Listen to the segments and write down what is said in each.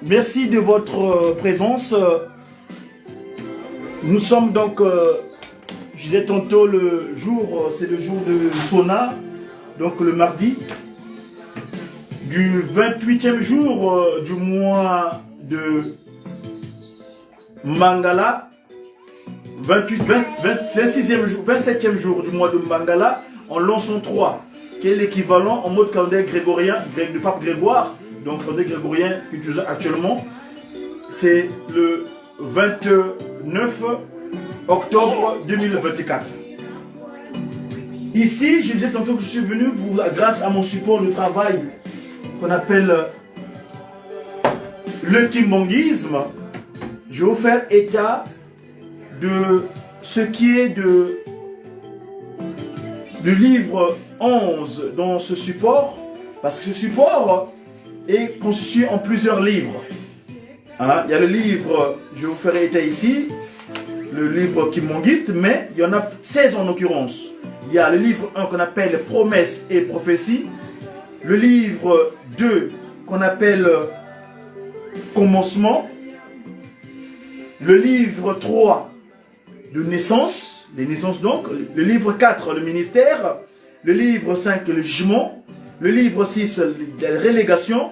Merci de votre présence. Nous sommes donc, je disais tantôt, le jour, c'est le jour de Sona, donc le mardi, du 28e jour du mois de Mangala, 26e jour, 27e jour du mois de Mangala, en Lançon 3, qui est l'équivalent en mode calendrier grégorien, de pape Grégoire. Donc, le calendrier grégorien qu'utilisons actuellement, c'est le 29 octobre 2024. Ici, je disais tantôt que je suis venu grâce à mon support de travail qu'on appelle le kimbongisme. Je vais vous faire état de ce qui est de le livre 11 dans ce support, parce que ce support est constitué en plusieurs livres. Hein? Il y a le livre, je vous ferai état ici, le livre kimbongiste, mais il y en a 16 en l'occurrence. Il y a le livre 1 qu'on appelle Promesses et prophéties, le livre 2 qu'on appelle Commencement, le livre 3 de naissance, les naissances donc, le livre 4 le ministère, le livre 5 le jugement, le livre 6 la relégation,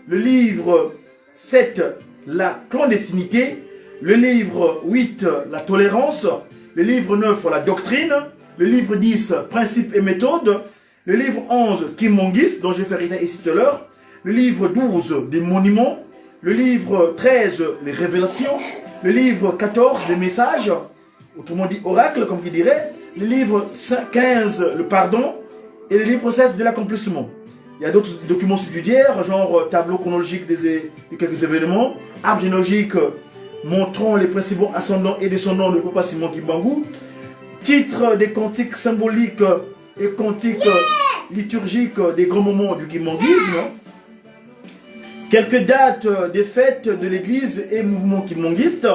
le livre 7 la clandestinité, le livre 8 la tolérance, le livre 9 la doctrine, le livre 10 principes et méthodes, le livre 11 kimbongiste dont je vais faire état ici tout à l'heure, le livre 12 des monuments, le livre 13 les révélations, le livre 14 les messages, autrement dit oracle comme qui dirait, le livre 15 le pardon et le livre 16 de l'accomplissement. Il y a d'autres documents subsidiaires, genre tableau chronologique de quelques événements, arbre généalogique montrant les principaux ascendants et descendants de Papa Simon Kimbangu, titre des cantiques symboliques et cantiques liturgiques des grands moments du kimbongisme, quelques dates des fêtes de l'église et mouvements kimbongistes,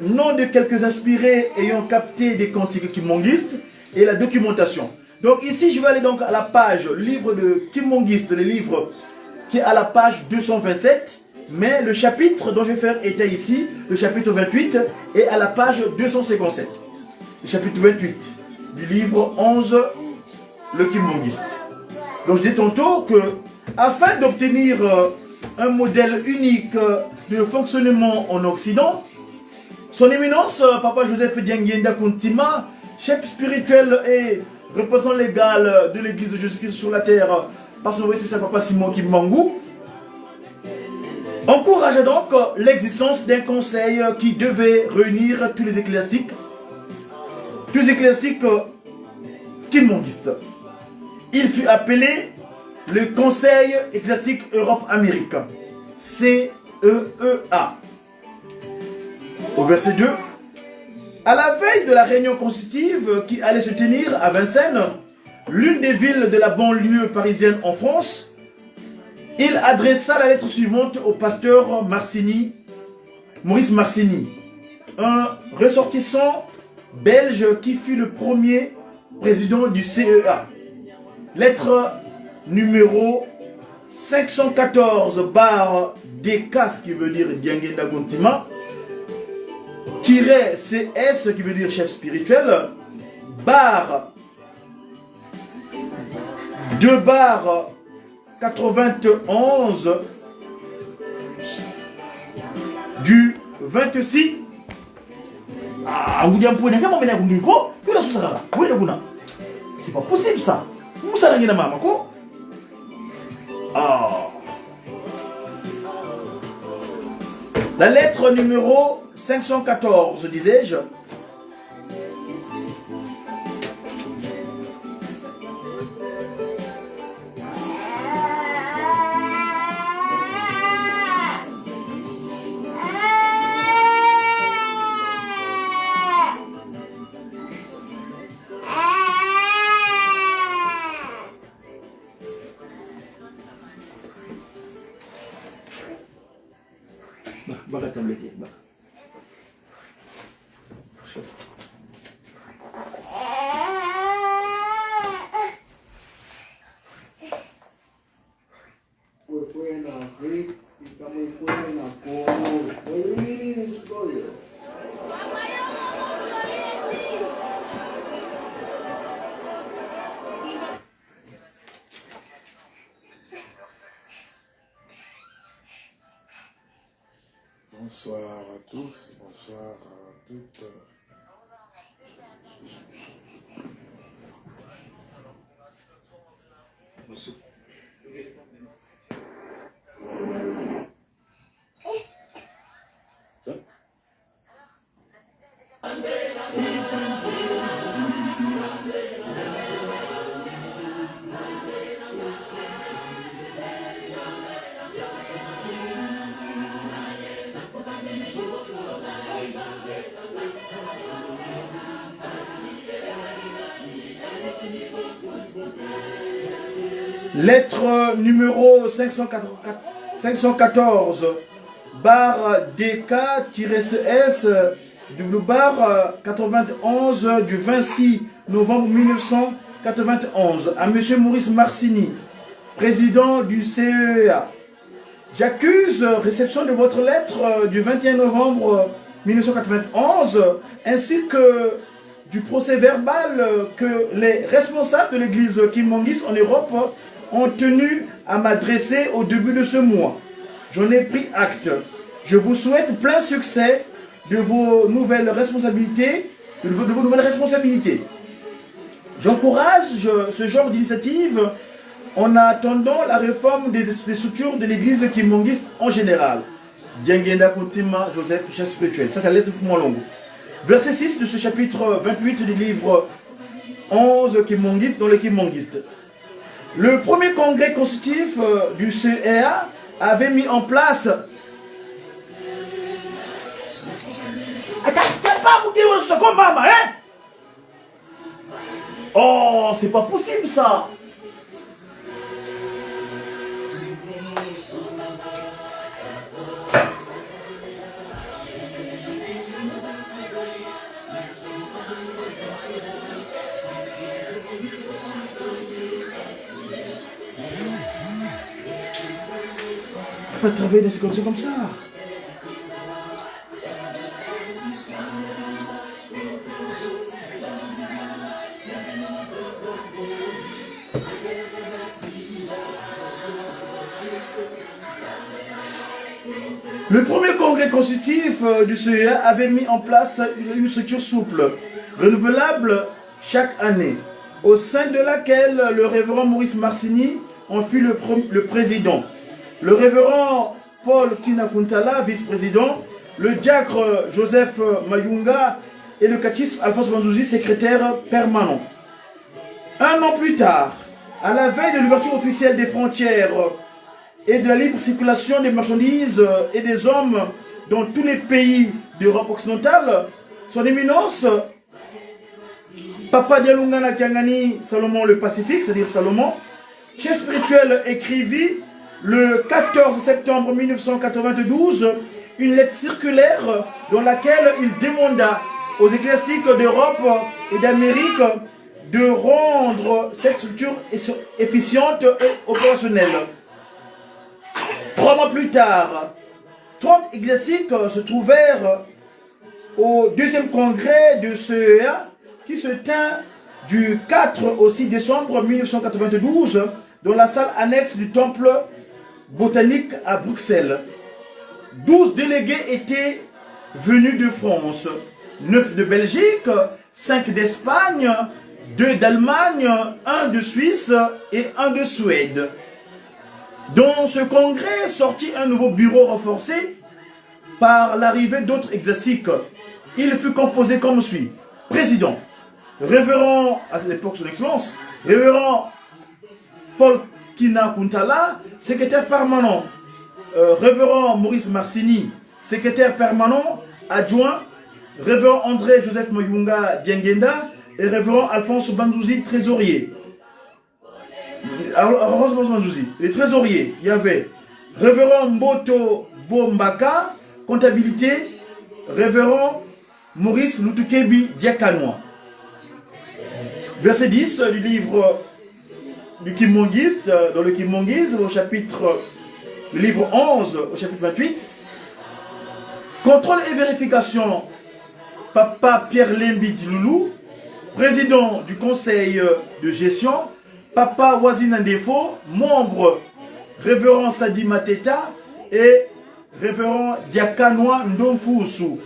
nom de quelques inspirés ayant capté des cantiques kimbongistes et la documentation. Donc ici, je vais aller donc à la page, le livre de kimbongiste, le livre qui est à la page 227, mais le chapitre dont je vais faire état ici, le chapitre 28, est à la page 257. Le chapitre 28 du livre 11, le kimbongiste. Donc je dis tantôt que, afin d'obtenir un modèle unique de fonctionnement en Occident, son éminence, Papa Joseph Dianguenda Kuntima, chef spirituel et représentant légal de l'église de Jésus-Christ sur la terre, par son envoyé spécial Papa Simon Kimbangu, encouragea donc l'existence d'un conseil qui devait réunir tous les ecclésiastiques kimbongistes. Il fut appelé le Conseil ecclésiastique Europe-Amérique, CEEA. Au verset 2, à la veille de la réunion constitutive qui allait se tenir à Vincennes, l'une des villes de la banlieue parisienne en France, il adressa la lettre suivante au pasteur Maurice Marcini, un ressortissant belge qui fut le premier président du CEA. Lettre numéro 514 DK, ce qui veut dire Dianguenda Kuntima, CS, qui veut dire chef spirituel, barre 91 du 26. C'est pas possible ça. La lettre numéro 514, disais-je. Bonsoir à tous, bonsoir à toutes. Lettre numéro 514, barre DK-CS, barre 91 du 26 novembre 1991 à M. Maurice Marcini, président du CEA. J'accuse réception de votre lettre du 21 novembre 1991 ainsi que du procès verbal que les responsables de l'église Kim Mongis en Europe ont tenu à m'adresser au début de ce mois. J'en ai pris acte. Je vous souhaite plein succès de vos nouvelles responsabilités. J'encourage ce genre d'initiative en attendant la réforme des structures de l'église kimongiste en général. Diengenda Koutima, Joseph, chef spirituel. Ça, c'est la lettre Foumalongo. Verset 6 de ce chapitre 28 du livre 11 kimongiste dans le kimongiste. Le premier congrès constitutif du CEA avait mis en place... Oh, c'est pas possible ça. Pas travailler dans ces conditions comme ça. Le premier congrès constitutif du CEA avait mis en place une structure souple, renouvelable chaque année, au sein de laquelle le révérend Maurice Marcini en fut le président, le révérend Paul Kinakuntala, vice-président, le diacre Joseph Mayunga et le catéchisme Alphonse Banzouzi, secrétaire permanent. Un an plus tard, à la veille de l'ouverture officielle des frontières et de la libre circulation des marchandises et des hommes dans tous les pays d'Europe occidentale, son éminence, Papa Dialungana Kiangani Salomon le Pacifique, c'est-à-dire Salomon, chef spirituel, écrivit le 14 septembre 1992 une lettre circulaire dans laquelle il demanda aux ecclésiastiques d'Europe et d'Amérique de rendre cette structure efficiente et opérationnelle. 3 mois plus tard, 30 ecclésiastiques se trouvèrent au deuxième congrès de CEA qui se tint du 4 au 6 décembre 1992 dans la salle annexe du temple botanique à Bruxelles. 12 délégués étaient venus de France, 9 de Belgique, 5 d'Espagne, 2 d'Allemagne, 1 de Suisse et 1 de Suède. Dans ce congrès sortit un nouveau bureau renforcé par l'arrivée d'autres ecclésiastiques. Il fut composé comme suit. Président, révérend, à l'époque son excellence, révérend Paul Kinakuntala, secrétaire permanent. Révérend Maurice Marcini, secrétaire permanent adjoint. Révérend André Joseph Mayunga Diengenda et révérend Alphonse Banzouzi, trésorier. Les trésoriers, il y avait révérend Mboto Bombaka, comptabilité, révérend Maurice Lutukebi Diakanois. Verset 10 du livre du Kimongiste, dans le Kimongiste, au chapitre le livre 11 au chapitre 28. Contrôle et vérification, Papa Pierre Lembi Diloulou, président du conseil de gestion, Papa Wazina Ndefo, membre révérend Sadi Mateta et révérend Diakanoa Ndomfoussou,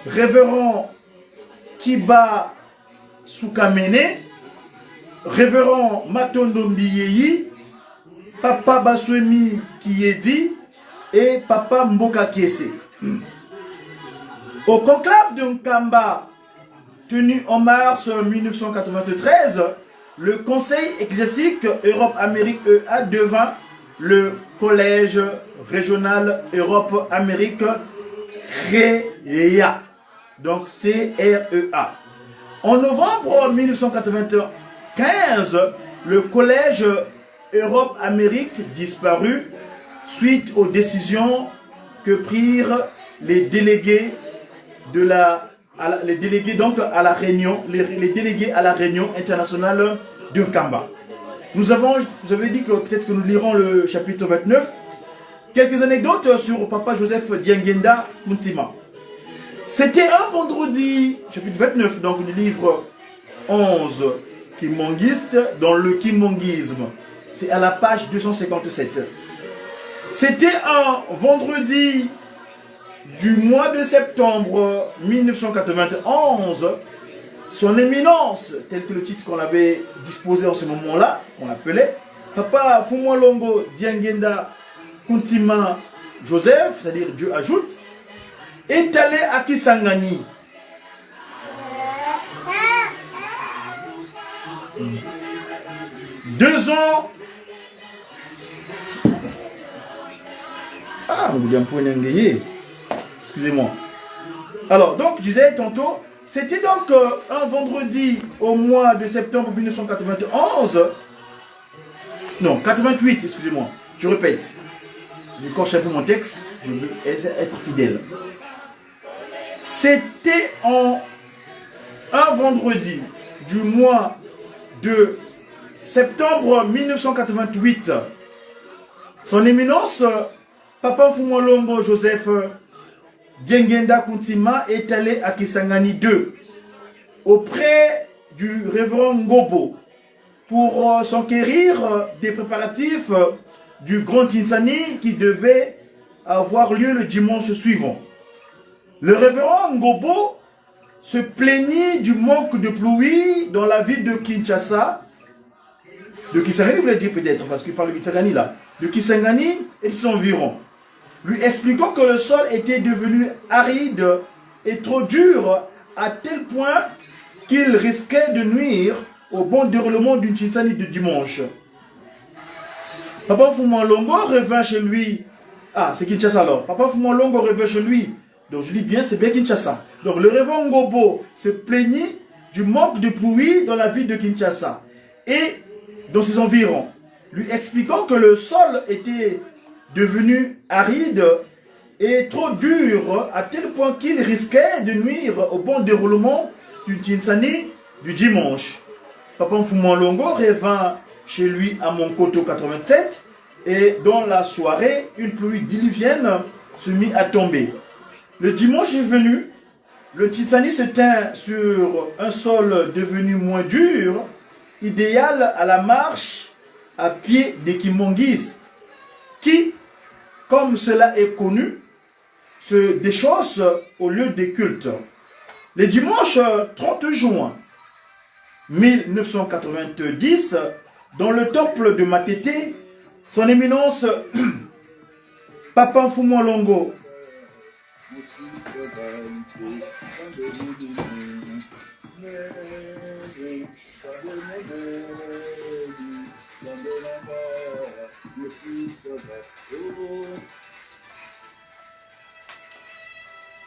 révérend Kiba Soukamene, révérend Matondo Mbiyeyi, Papa Baswemi Kiyedi et Papa Mboka Kese. Au conclave de Nkamba, tenu en mars 1993, le Conseil ecclésiastique Europe-Amérique EA devint le Collège régional Europe-Amérique CREA. Donc CREA. En novembre 1995, le Collège Europe-Amérique disparut suite aux décisions que prirent les délégués les délégués donc à la réunion, les délégués à la réunion internationale de Nkamba. Vous avez dit que peut-être que nous lirons le chapitre 29. Quelques anecdotes sur Papa Joseph Diengenda Kuntima. C'était un vendredi, chapitre 29, donc du livre 11, Kimongiste, dans le Kimongisme. C'est à la page 257. C'était un vendredi du mois de septembre 1991, son éminence, tel que le titre qu'on avait disposé en ce moment-là, qu'on appelait Papa Fumwalongo Diengenda Kuntima Joseph, c'est-à-dire Dieu ajoute, est allé à Kisangani. Deux ans. Ah, vous un point d'engayer. Excusez-moi. Alors, donc, je disais tantôt, c'était donc un vendredi au mois de septembre 1991. Non, 88, excusez-moi. Je répète. Je corche un peu mon texte. Je veux être fidèle. C'était un vendredi du mois de septembre 1988. Son éminence, Papa Fumwalongo Joseph Diengenda Kuntima est allé à Kisangani 2 auprès du révérend Ngobo pour s'enquérir des préparatifs du Grand Tinsani qui devait avoir lieu le dimanche suivant. Le révérend Ngobo se plaignit du manque de pluie dans la ville de Kinshasa. De Kisangani, vous voulez dire peut-être, parce qu'il parle de Kisangani là. De Kisangani et ses environs. Lui expliquant que le sol était devenu aride et trop dur à tel point qu'il risquait de nuire au bon déroulement d'une Tinsani de dimanche. Papa Fumwalongo revint chez lui. Ah, c'est Kinshasa alors. Papa Fumwalongo revint chez lui. Donc je dis bien, c'est bien Kinshasa. Donc le révérend Ngobo se plaignit du manque de pluie dans la ville de Kinshasa et dans ses environs, lui expliquant que le sol était devenu aride et trop dur à tel point qu'il risquait de nuire au bon déroulement du Tinsani du dimanche. Papa Fumwalongo revint chez lui à Monkoto 87 et dans la soirée, une pluie diluvienne se mit à tomber. Le dimanche est venu, le Tinsani se tint sur un sol devenu moins dur, idéal à la marche à pied des Kimongistes, qui, comme cela est connu, se déchaussent au lieu des cultes. Le dimanche 30 juin 1990, dans le temple de Matete, son éminence Papa Fumwalongo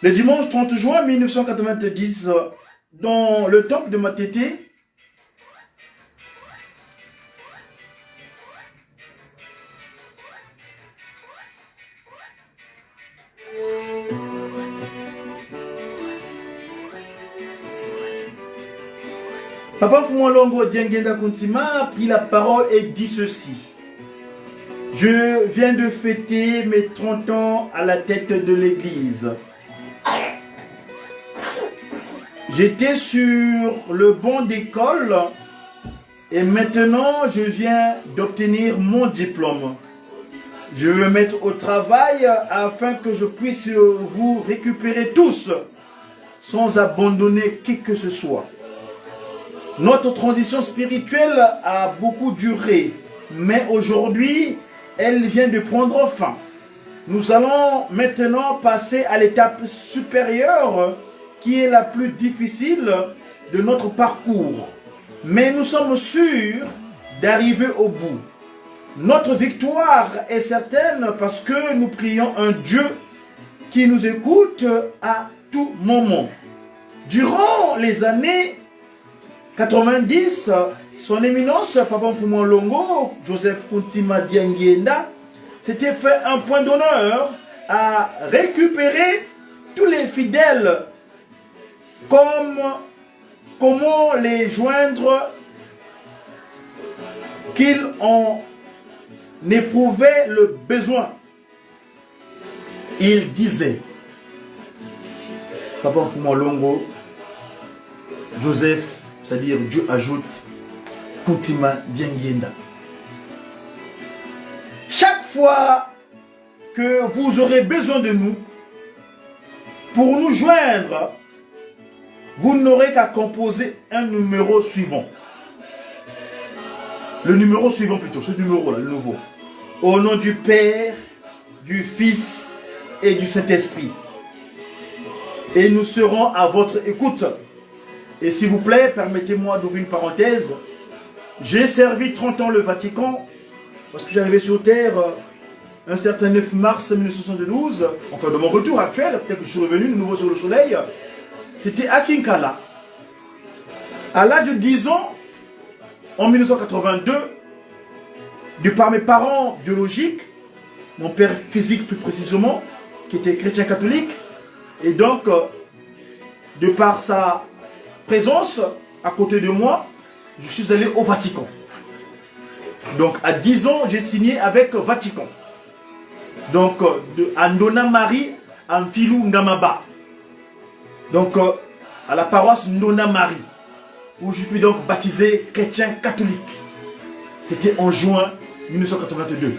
le dimanche 30 juin 1990, dans le temple de Matete, Papa Fumwalongo Diengenda Kuntima a pris la parole et dit ceci. Je viens de fêter mes 30 ans à la tête de l'église. J'étais sur le banc d'école et maintenant je viens d'obtenir mon diplôme. Je veux me mettre au travail afin que je puisse vous récupérer tous sans abandonner qui que ce soit. Notre transition spirituelle a beaucoup duré, mais aujourd'hui, elle vient de prendre fin. Nous allons maintenant passer à l'étape supérieure qui est la plus difficile de notre parcours. Mais nous sommes sûrs d'arriver au bout. Notre victoire est certaine parce que nous prions un Dieu qui nous écoute à tout moment. Durant les années 90, son éminence, Papa Mfumu Longo, Joseph Kuntima Diangienda, s'était fait un point d'honneur à récupérer tous les fidèles. Comment les joindre qu'ils en éprouvaient le besoin. Il disait, Papa Mfumu Longo, Joseph, c'est-à-dire Dieu ajoute, Kuntima Diangienda. Chaque fois que vous aurez besoin de nous, pour nous joindre, vous n'aurez qu'à composer un numéro suivant. Le numéro suivant plutôt, ce numéro-là, le nouveau. Au nom du Père, du Fils et du Saint-Esprit. Et nous serons à votre écoute. Et s'il vous plaît, permettez-moi d'ouvrir une parenthèse. J'ai servi 30 ans le Vatican, parce que j'arrivais sur Terre un certain 9 mars 1972, enfin de mon retour actuel, peut-être que je suis revenu de nouveau sur le soleil. C'était à Kinkala. À l'âge de 10 ans, en 1982, de par mes parents biologiques, mon père physique plus précisément, qui était chrétien catholique, et donc, de par sa présence à côté de moi, je suis allé au Vatican. Donc, à 10 ans, j'ai signé avec Vatican. Donc, de Andona Marie Amphilou Ngamaba. Donc, à la paroisse Ndona Marie, où je suis donc baptisé chrétien catholique. C'était en juin 1982.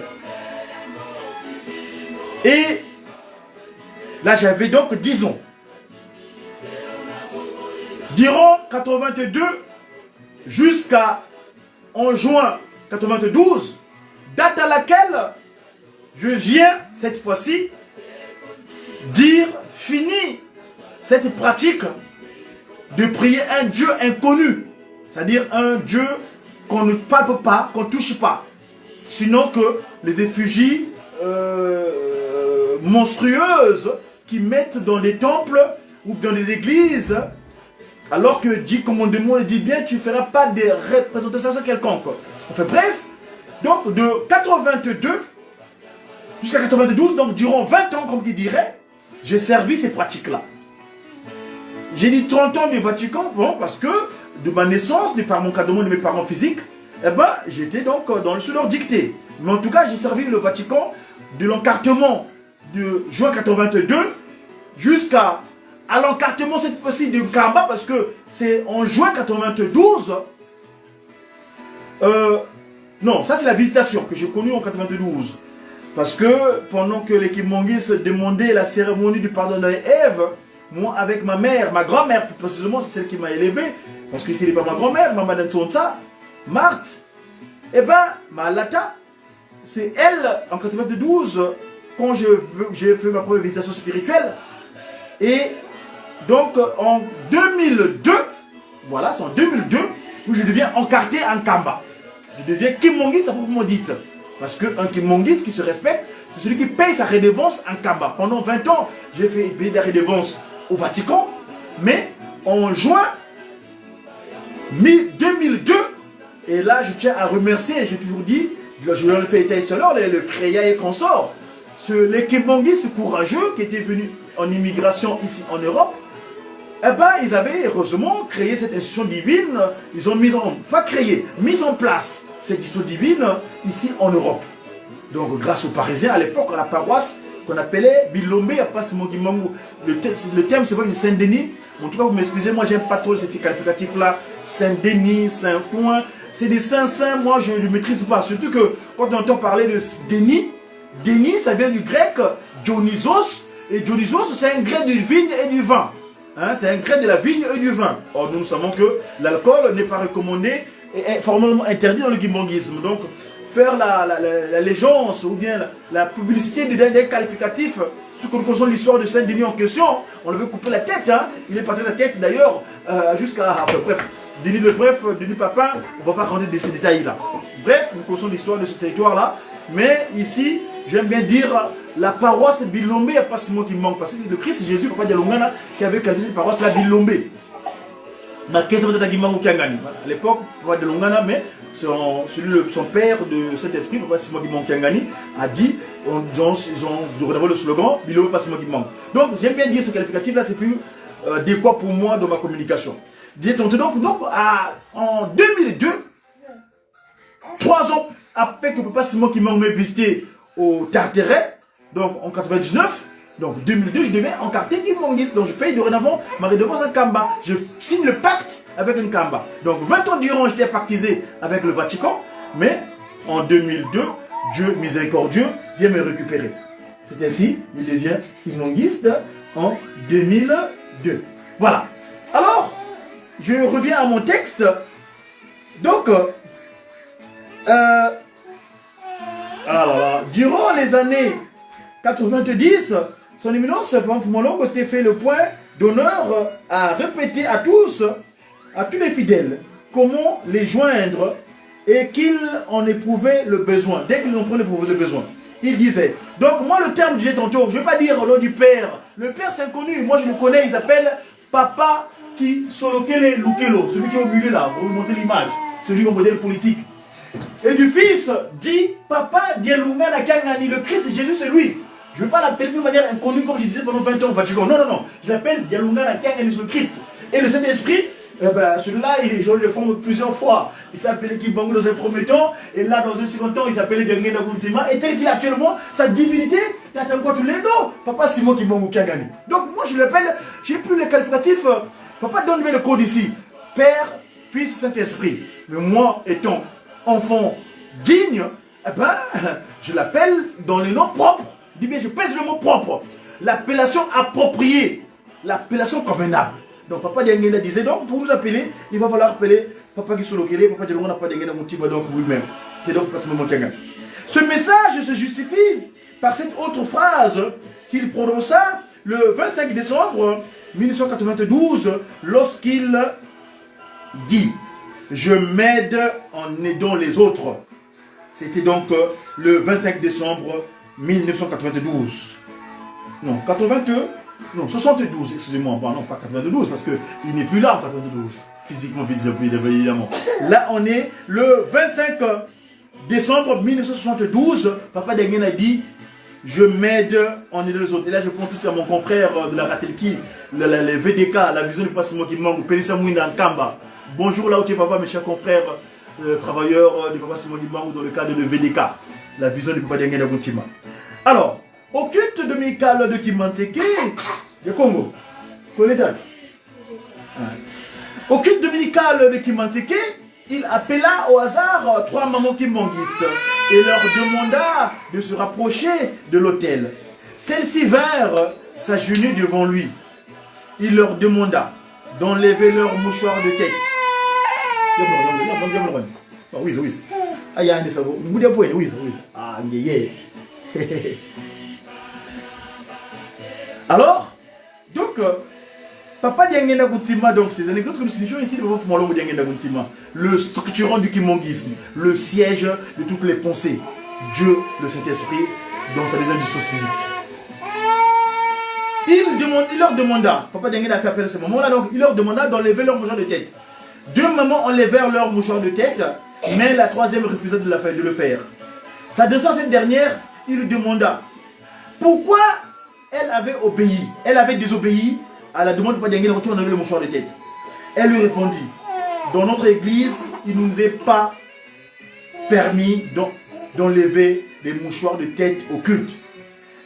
Et là, j'avais donc 10 ans. Durant 82 jusqu'à en juin 92, date à laquelle je viens cette fois-ci dire fini cette pratique de prier un Dieu inconnu, c'est-à-dire un Dieu qu'on ne palpe pas, qu'on ne touche pas, sinon que les effigies monstrueuses qui mettent dans les temples ou dans les églises, alors que dit commandement le dit bien, tu ne feras pas des représentations quelconques. Enfin bref, donc de 82 jusqu'à 92, donc durant 20 ans, comme il dirait, j'ai servi ces pratiques-là. J'ai dit 30 ans du Vatican, bon, parce que de ma naissance, de par mon cadre de mes parents physiques, eh ben, j'étais donc sous leur dictée. Mais en tout cas, j'ai servi le Vatican de l'encartement de juin 82 jusqu'à l'encartement cette fois-ci de Kamba, parce que c'est en juin 92. Non, ça c'est la visitation que j'ai connue en 92. Parce que pendant que l'équipe Mongis demandait la cérémonie du pardon de Ève, moi avec ma mère, ma grand-mère plus précisément, c'est celle qui m'a élevé, parce que j'étais pas ma grand-mère, maman d'Antsonsa, Marthe, et ben, ma Lata, c'est elle, en 92, quand j'ai fait ma première visitation spirituelle, et donc en 2002, voilà, c'est en 2002, où je deviens encarté en Kamba. Je deviens Kimongis à proprement dit. Parce qu'un Kimongis qui se respecte, c'est celui qui paye sa redevance en Kamba. Pendant 20 ans, j'ai fait payer des redevances au Vatican, mais en juin 2002, et là je tiens à remercier, j'ai toujours dit, je leur ai fait état sur l'heure, le Créa et consort, les Kimongis courageux qui étaient venus en immigration ici en Europe, eh ben, ils avaient heureusement créé cette institution divine, ils ont mis en place cette institution divine ici en Europe. Donc grâce aux Parisiens, à l'époque, la paroisse qu'on appelait Bilombe, le terme c'est vrai que c'est Saint-Denis. En tout cas, vous m'excusez, moi j'aime pas trop ces qualificatifs-là. Saint-Denis, Saint-Ouen, c'est des saints, moi je ne maîtrise pas. Surtout que quand on entend parler de Denis, Denis ça vient du grec Dionysos, et Dionysos c'est un grec de vigne et du vin. Hein, c'est un grec de la vigne et du vin. Or nous savons que l'alcool n'est pas recommandé et est formellement interdit dans le kimbongisme. Donc faire l'allégeance ou bien la publicité des qualificatifs, surtout que nous connaissons l'histoire de Saint-Denis en question, on lui veut couper la tête, hein. Il est parti de la tête d'ailleurs jusqu'à... bref, Denis Papin, on ne va pas rentrer dans ces détails-là. Bref, nous connaissons l'histoire de ce territoire-là, mais ici, j'aime bien dire, la paroisse Bilombe, il n'y a pas ce mot qui manque, parce que le Christ Jésus, Papa Dialongana, qui avait qualifié cette paroisse-là, Bilombe. À l'époque, Papa Dialongana, mais son père de cet esprit, Papa Simon Kiangani, a dit, ils ont dorénavant le slogan, Bilombe, Papa Simon Kiangani. Donc, j'aime bien dire ce qualificatif-là, c'est plus adéquat pour moi dans ma communication. Donc en 2002, 3 ans après que Papa Simon Kiangani m'ait visité au Tarteret, donc en 99, donc 2002, je deviens encarté kimbongiste. Donc je paye dorénavant ma redevance en Kamba. Je signe le pacte avec un Kamba. Donc 20 ans durant, j'étais pactisé avec le Vatican. Mais en 2002, Dieu miséricordieux vient me récupérer. C'est ainsi, il devient kimbongiste en 2002. Voilà. Alors, je reviens à mon texte. Donc, alors, durant les années 90, son éminence, Pamphumolongo, s'était fait le point d'honneur à répéter à tous les fidèles, comment les joindre et qu'ils en éprouvaient le besoin. Dès qu'ils en prenaient le besoin, il disait. Donc, moi, le terme que j'ai tantôt, je ne vais pas dire au nom du Père. Le Père, c'est inconnu. Moi, je le connais. Il s'appelle Papa qui Solokele Lukelo, celui qui est au milieu là. Vous vous montrez l'image. Celui au modèle politique. Et du Fils dit Papa Dialunga Nakangani. Le Christ, Jésus, c'est lui. Je ne vais pas l'appeler de manière inconnue comme je disais pendant 20 ans au Vatican. Non, non, non. Je l'appelle Dialunga Nakangani, le Christ. Et le Saint-Esprit, celui-là, je le forme plusieurs fois. Il s'appelait Kibangu dans un premier temps. Et là, dans un second temps, il s'appelait Gangena Guntima. Et tel qu'il est actuellement, sa divinité, t'attends quoi tous les noms. Papa Simon Kibangu Kangani. Donc, moi, je l'appelle, j'ai plus les qualificatifs. Papa, donne-moi le code ici. Père, Fils, Saint-Esprit. Mais moi, étant enfant digne, je l'appelle dans les noms propres. Dis bien, je pèse le mot propre. L'appellation appropriée. L'appellation convenable. Donc, Papa Diangela disait, donc, pour nous appeler, il va falloir appeler Papa Gisolokele, Papa Diangela n'a pas Diangela Moutiba, donc lui-même. C'est donc parce que ce message se justifie par cette autre phrase qu'il prononça le 25 décembre 1992, lorsqu'il dit « Je m'aide en aidant les autres ». C'était donc le 25 décembre 1992. Non, 82, non, 72, excusez-moi, non, pas 92, parce qu'il n'est plus là en 92, physiquement, évidemment. Là, on est le 25 décembre 1972, Papa Dengen a dit « Je m'aide en aidant les autres ». Et là, je prends tout ça à mon confrère de la Ratelki, le VDK, la vision du passement qui manque, Pelissa Mouina Kamba. Bonjour là où tu es, papa, mes chers confrères, travailleurs du Papa Simon Dimangou dans le cadre de VDK, la vision du Papa Dengen de Guntima. Alors, au culte dominical de Kimanseke, de Congo, au culte dominical de Kimanseke, il appela au hasard 3 mamans kimbanguistes et leur demanda de se rapprocher de l'autel. Celles-ci vinrent s'agenouiller devant lui. Il leur demanda d'enlever leur mouchoir de tête. Alors, donc, Papa Diangena Guntima, donc ces anecdotes que nous signifions ici, le structurant du kimongisme, le siège de toutes les pensées, Dieu, le Saint-Esprit, dans sa deuxième discours physique. Il leur demanda, Papa Diangena a fait appel à ce moment-là, donc il leur demanda d'enlever leur mouchoir de tête. 2 mamans enlevèrent leur mouchoir de tête, mais la 3e refusa de le faire. S'adressant à cette dernière, il lui demanda pourquoi elle avait obéi, elle avait désobéi à la demande de Papa Diangela de enlever le mouchoir de tête. Elle lui répondit, dans notre église, il ne nous est pas permis d'enlever les mouchoirs de tête au culte.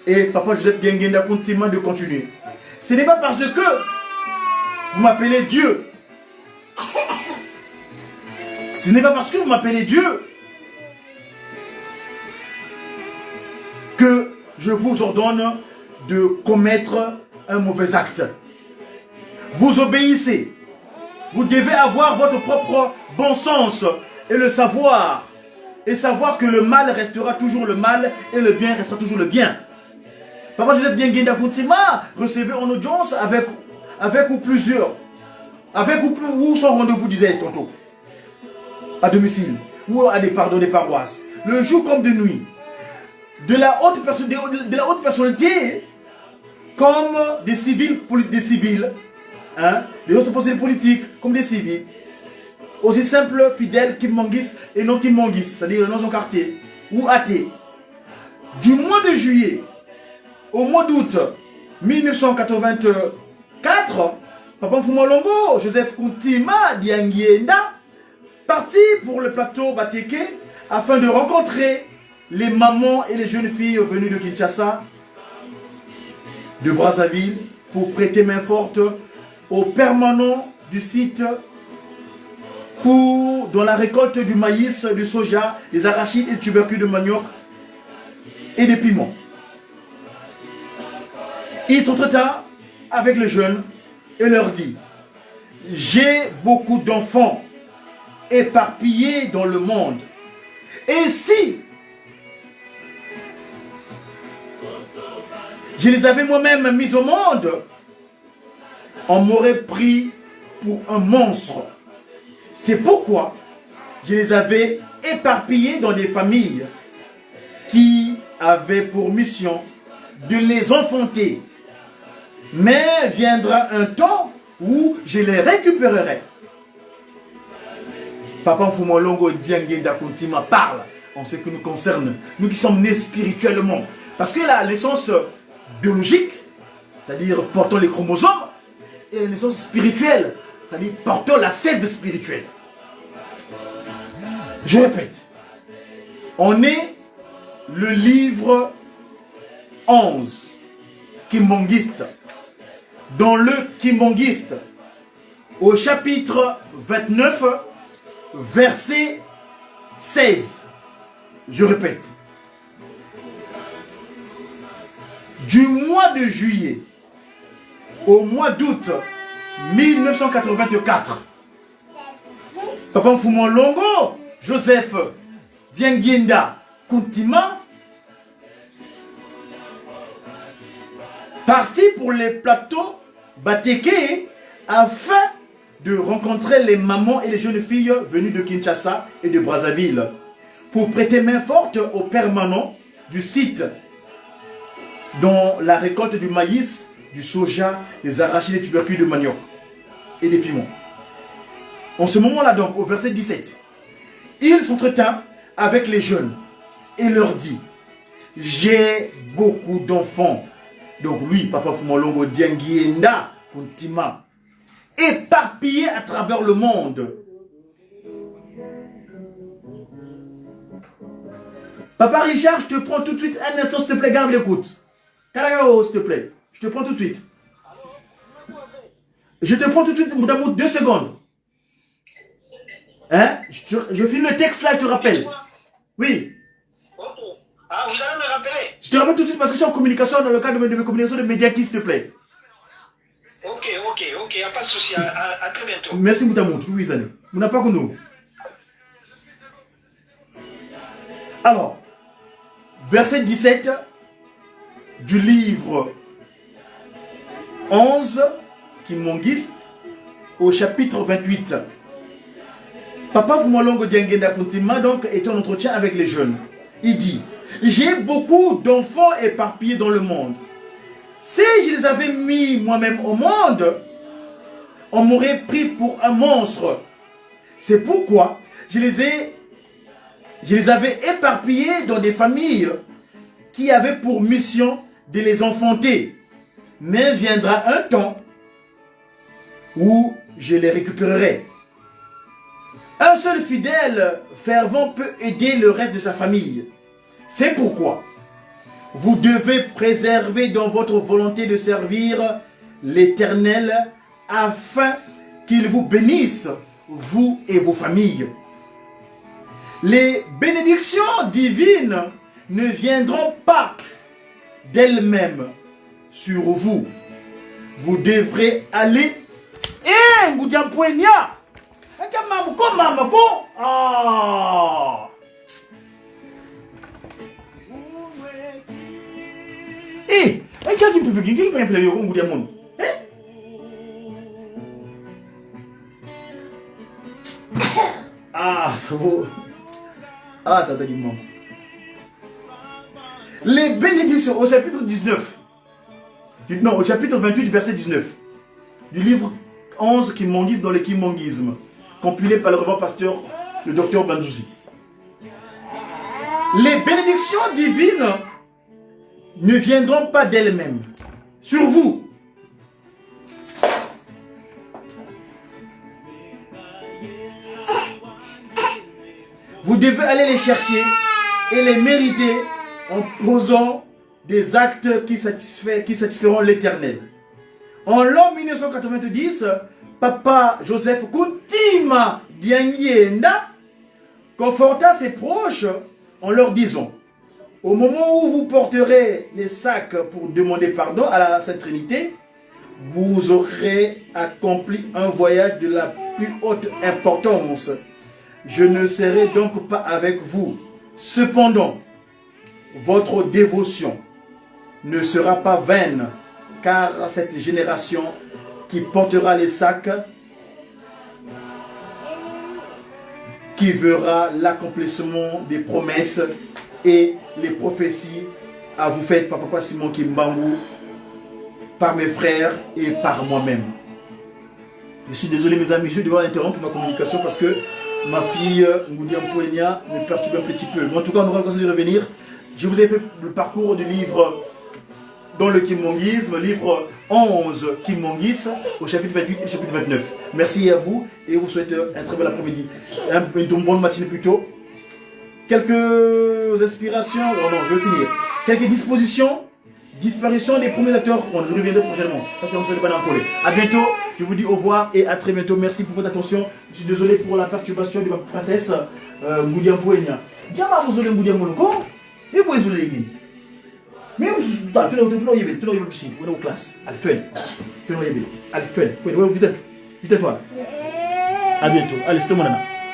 Et Papa Joseph Diengenda continue de continuer. Ce n'est pas parce que vous m'appelez Dieu. Ce n'est pas parce que vous m'appelez Dieu que je vous ordonne de commettre un mauvais acte. Vous obéissez. Vous devez avoir votre propre bon sens et le savoir. Et savoir que le mal restera toujours le mal et le bien restera toujours le bien. Papa Joseph Diengenda Kuntima, recevez en audience avec ou plusieurs. Avec ou son rendez-vous, disait tantôt. À domicile. Ou à des paroisses. Le jour comme de nuit. De la haute personnalité comme des civils, hein, des autres personnalités politiques comme des civils, aussi simples, fidèles, Kimbangis et non Kimbangis, c'est-à-dire non encartés ou athées. Du mois de juillet au mois d'août 1984, Papa Mfumalongo, Joseph Kuntima Diengenda, parti pour le plateau Bateke afin de rencontrer les mamans et les jeunes filles venues de Kinshasa, de Brazzaville, pour prêter main forte aux permanents du site dans la récolte du maïs, du soja, des arachides et des tubercules de manioc et des piments. Il s'entretint avec les jeunes et leur dit: j'ai beaucoup d'enfants éparpillés dans le monde. Et si je les avais moi-même mis au monde, on m'aurait pris pour un monstre. C'est pourquoi je les avais éparpillés dans des familles qui avaient pour mission de les enfanter. Mais viendra un temps où je les récupérerai. Papa Mfumalongo Diengenda Kuntima parle en ce qui nous concerne, nous qui sommes nés spirituellement. Parce que la naissance biologique, c'est-à-dire portant les chromosomes, et la naissance spirituelle, c'est-à-dire portant la sève spirituelle. Je répète, on est le livre 11, Kimbangiste. Dans le Kimbangiste, au chapitre 29, verset 16. Je répète. Du mois de juillet au mois d'août 1984, Papa Mfumalongo Joseph Diengenda Kuntima parti pour les plateaux Bateke afin de rencontrer les mamans et les jeunes filles venues de Kinshasa et de Brazzaville pour prêter main forte aux permanents du site dans la récolte du maïs, du soja, des arachides, des tubercules de manioc et des piments. En ce moment-là donc, au verset 17, il s'entretint avec les jeunes et leur dit: j'ai beaucoup d'enfants. Donc lui, Papa Mfumalongo Diengenda Kuntima, éparpillés à travers le monde. Papa Richard, je te prends tout de suite un instant, s'il te plaît, garde l'écoute. Karagao, s'il te plaît, je te prends tout de suite. Je te prends tout de suite, Moudamou, 2 secondes. Hein? Je filme le texte là, je te rappelle. Oui. Ah, vous allez me rappeler? Je te rappelle tout de suite parce que je suis en communication dans le cadre de mes communications de Mediaki, s'il te plaît. Ok, il n'y a pas de souci. À très bientôt. Merci Moutamou, oui, Zane. Vous n'avez pas que nous. Alors, verset 17 du livre 11, Kimbangiste, au chapitre 28. Papa Mfumalongo Diengenda Kuntima donc est en entretien avec les jeunes. Il dit: j'ai beaucoup d'enfants éparpillés dans le monde. Si je les avais mis moi-même au monde, on m'aurait pris pour un monstre. C'est pourquoi je les avais éparpillés dans des familles qui avaient pour mission de les enfanter. Mais viendra un temps où je les récupérerai. Un seul fidèle fervent peut aider le reste de sa famille. C'est pourquoi vous devez préserver dans votre volonté de servir l'Éternel afin qu'il vous bénisse, vous et vos familles. Les bénédictions divines ne viendront pas d'elles-mêmes sur vous. Vous devrez aller. Eh, Ngoudiampoenia! Ah! Eh, qui peut faire Ngoudiamon? Ah, ça vaut. Ah, t'as dit maman. Les bénédictions au chapitre 19. Non, au chapitre 28, verset 19. Du livre 11 Kimongis dans le Kimongisme. Compilé par le reverend pasteur, le docteur Bandouzi. Les bénédictions divines ne viendront pas d'elles-mêmes. Sur vous. Vous devez aller les chercher et les mériter en posant des actes qui satisferont l'Éternel. En l'an 1990, Papa Joseph Kuntima Diangienda conforta ses proches en leur disant: au moment où vous porterez les sacs pour demander pardon à la Sainte Trinité, vous aurez accompli un voyage de la plus haute importance. Je ne serai donc pas avec vous. Cependant, votre dévotion ne sera pas vaine, car cette génération qui portera les sacs, qui verra l'accomplissement des promesses et les prophéties à vous faites par Papa Simon Kimbangu, par mes frères et par moi-même. Je suis désolé mes amis, je vais devoir interrompre ma communication parce que ma fille Ngoudiampoenia me perturbe un petit peu. Mais en tout cas, on aura l'occasion de revenir. Je vous ai fait le parcours du livre dans le Kimongisme, livre 11 Kimongis, au chapitre 28 et au chapitre 29. Merci à vous et je vous souhaite un très bel après-midi. Une bonne matinée plutôt. Quelques inspirations, oh non, je vais finir. Quelques dispositions, disparition des premiers acteurs, on reviendra prochainement. Ça, c'est on se fait pas d'encoller. À bientôt, je vous dis au revoir et à très bientôt. Merci pour votre attention. Je suis désolé pour la perturbation de ma princesse Ngoudiampoenia. Diama vous allez Ngoudiamoloko, et vous allez les mais tu n'as pas piscine, vous êtes en classe, à l'école. Tu n'as pas piscine, à l'école. Vite-toi. À bientôt. Allez, c'est mon